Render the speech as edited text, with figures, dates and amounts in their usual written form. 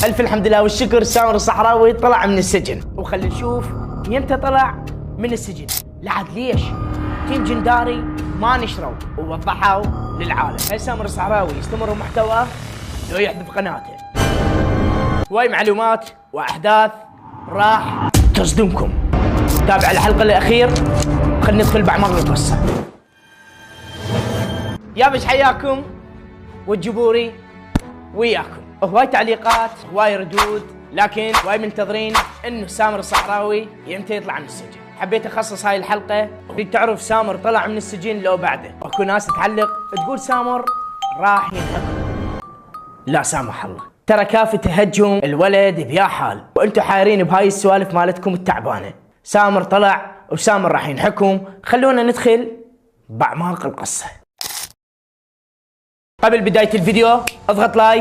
الف الحمد لله والشكر، سامر الصحراوي طلع من السجن، وخلي نشوف يمتى طلع من السجن. لعد ليش تيم جنداري ما نشروا ووضحوا للعالم. هل سامر الصحراوي يستمر محتواه لو يحذف قناته؟ هواي معلومات واحداث راح تصدمكم. تابع الحلقه الاخير، خلينا ندخل باعماق القصه. يابش حياكم والجبوري وياكم. هواي تعليقات، هواي ردود، لكن هواي منتظرين انه سامر الصحراوي يمتى يطلع من السجن. حبيت اخصص هاي الحلقه تريد تعرف سامر طلع من السجن لو بعده. اكو ناس تعلق تقول سامر راح ينحكم. لا سامح الله، ترى كافة تهجم الولد بيا حال، وانتم حايرين بهاي السوالف مالتكم التعبانه. سامر طلع وسامر راح ينحكم. خلونا ندخل باعماق القصه. قبل بدايه الفيديو اضغط لايك